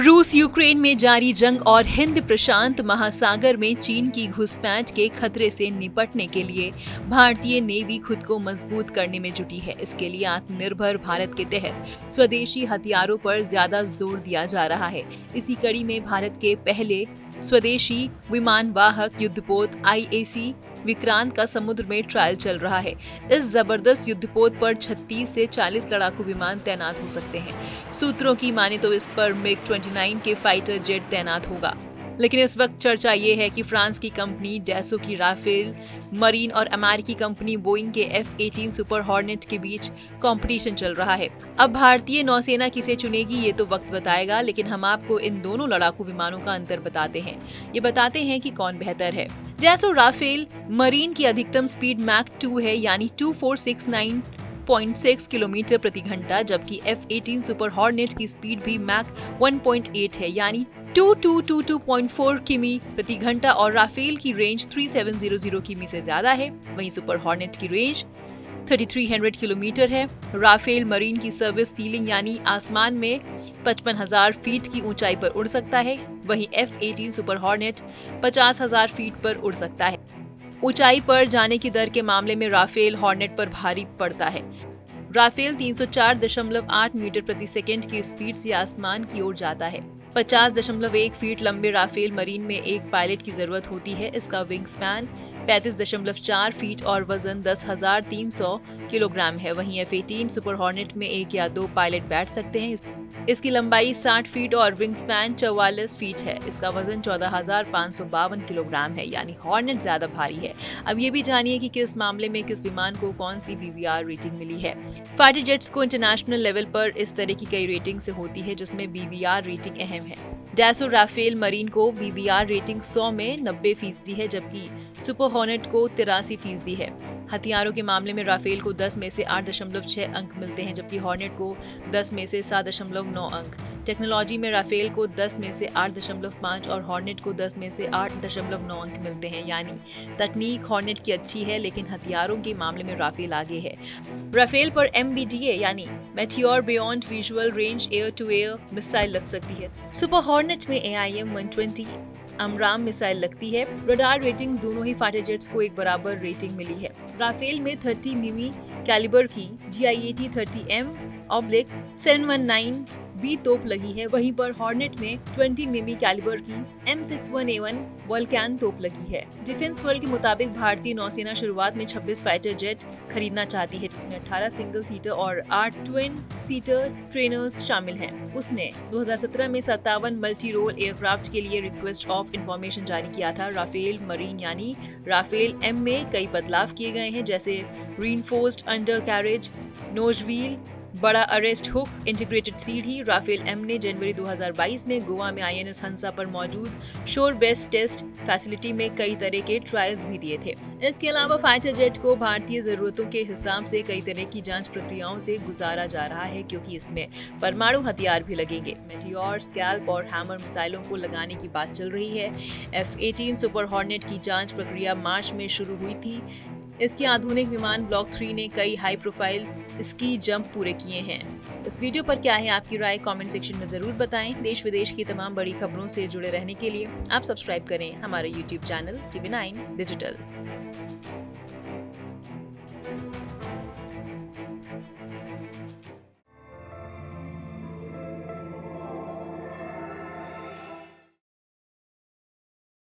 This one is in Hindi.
रूस यूक्रेन में जारी जंग और हिंद प्रशांत महासागर में चीन की घुसपैठ के खतरे से निपटने के लिए भारतीय नेवी खुद को मजबूत करने में जुटी है। इसके लिए आत्मनिर्भर भारत के तहत स्वदेशी हथियारों पर ज्यादा जोर दिया जा रहा है। इसी कड़ी में भारत के पहले स्वदेशी विमान वाहक युद्धपोत IAC विक्रांत का समुद्र में ट्रायल चल रहा है। इस जबरदस्त युद्धपोत पर 36 से 40 लड़ाकू विमान तैनात हो सकते हैं। सूत्रों की माने तो इस पर MiG-29 के फाइटर जेट तैनात होगा। लेकिन इस वक्त चर्चा ये है कि फ्रांस की कंपनी डैसो की राफेल मरीन और अमेरिकी कंपनी बोइंग के F-18 सुपर हॉर्नेट के बीच कंपटीशन चल रहा है। अब भारतीय नौसेना किसे चुनेगी ये तो वक्त बताएगा, लेकिन हम आपको इन दोनों लड़ाकू विमानों का अंतर बताते हैं। ये बताते हैं कि कौन बेहतर है। डैसो राफेल मरीन की अधिकतम स्पीड मैक 2 है, यानी 2469.6 किलोमीटर प्रति घंटा, जबकि F-18 सुपर हॉर्नेट की स्पीड भी मैक 1.8 है, यानी 2222.4 किमी प्रति घंटा, और राफेल की रेंज 3700 किमी से ज्यादा है। वहीं सुपर हॉर्नेट की रेंज 3300 किलोमीटर है। राफेल मरीन की सर्विस सीलिंग यानी आसमान में 55,000 फीट की ऊंचाई पर उड़ सकता है, वहीं F-18 सुपर हॉर्नेट 50,000 फीट पर उड़ सकता है। ऊंचाई पर जाने की दर के मामले में राफेल हॉर्नेट पर भारी पड़ता है। राफेल 304.8 मीटर प्रति सेकंड की स्पीड से आसमान की ओर जाता है। 50.1 फीट लंबे राफेल मरीन में एक पायलट की जरूरत होती है। इसका विंग स्पैन 35.4 फीट और वजन 10,300 किलोग्राम है। वहीं F-18 सुपर हॉर्नेट में 1 या 2 पायलट बैठ सकते हैं। इसकी लंबाई 60 फीट और विंग स्पैन 44 फीट है। इसका वजन 14,552 किलोग्राम है, यानी हॉर्नेट ज्यादा भारी है। अब ये भी जानिए कि किस मामले में किस विमान को कौन सी BVR रेटिंग मिली है। फाइटर जेट्स को इंटरनेशनल लेवल पर इस तरह की कई रेटिंग से होती है, जिसमें BVR रेटिंग अहम है। डैसो राफेल मरीन को BVR रेटिंग 100 में 90% है, जबकि सुपर हॉर्नेट को 83% है। हथियारों के मामले में राफेल को 10 में से 8.6 अंक मिलते हैं, जबकि हॉर्नेट को 10 में से 7.9 अंक। टेक्नोलॉजी में राफेल को 10 में से 8.5 और हॉर्नेट को 10 में से 8.9 अंक मिलते हैं, यानी तकनीक हॉर्नेट की अच्छी है, लेकिन हथियारों के मामले में राफेल आगे है। राफेल पर MBDA यानी Meteor beyond visual range air to air missile लग सकती है। सुपर हॉर्नेट में AIM-120 अमराम मिसाइल लगती है। रडार रेटिंग्स दोनों ही फाइटर जेट्स को एक बराबर रेटिंग मिली है। राफेल में 30 मिमी कैलिबर की GIAT-30M/719B तोप लगी है, वहीं पर हॉर्नेट में 20 मिमी कैलिबर की M61A1 वोल्कैन तोप लगी है। डिफेंस वर्ल्ड के मुताबिक भारतीय नौसेना शुरुआत में 26 फाइटर जेट खरीदना चाहती है, जिसमें 18 सिंगल सीटर और 8 ट्विन सीटर ट्रेनर्स शामिल हैं। उसने 2017 में 57 मल्टी रोल एयरक्राफ्ट के लिए रिक्वेस्ट ऑफ इंफॉर्मेशन जारी किया था। राफेल मरीन यानी राफेल M में कई बदलाव किए गए हैं, जैसे reinforced undercarriage, nose wheel, बड़ा अरेस्ट हुक, इंटीग्रेटेड सीढ़ी। राफेल M ने जनवरी 2022 में गोवा में INS हंसा पर मौजूद शोर बेस्ड टेस्ट फैसिलिटी में कई तरह के ट्रायल्स भी दिए थे। इसके अलावा फाइटर जेट को भारतीय जरूरतों के हिसाब से कई तरह की जांच प्रक्रियाओं से गुजारा जा रहा है, क्योंकि इसमें परमाणु हथियार भी लगेंगे। मेटियोर, स्कैल्प और हैमर मिसाइलों को लगाने की बात चल रही है। F-18 सुपर हॉर्नेट की जांच प्रक्रिया मार्च में शुरू हुई थी। इसके आधुनिक विमान ब्लॉक 3 ने कई हाई प्रोफाइल स्की जंप पूरे किए हैं। इस वीडियो पर क्या है आपकी राय, कमेंट सेक्शन में जरूर बताएं। देश विदेश की तमाम बड़ी खबरों से जुड़े रहने के लिए आप सब्सक्राइब करें हमारे YouTube चैनल TV9 डिजिटल।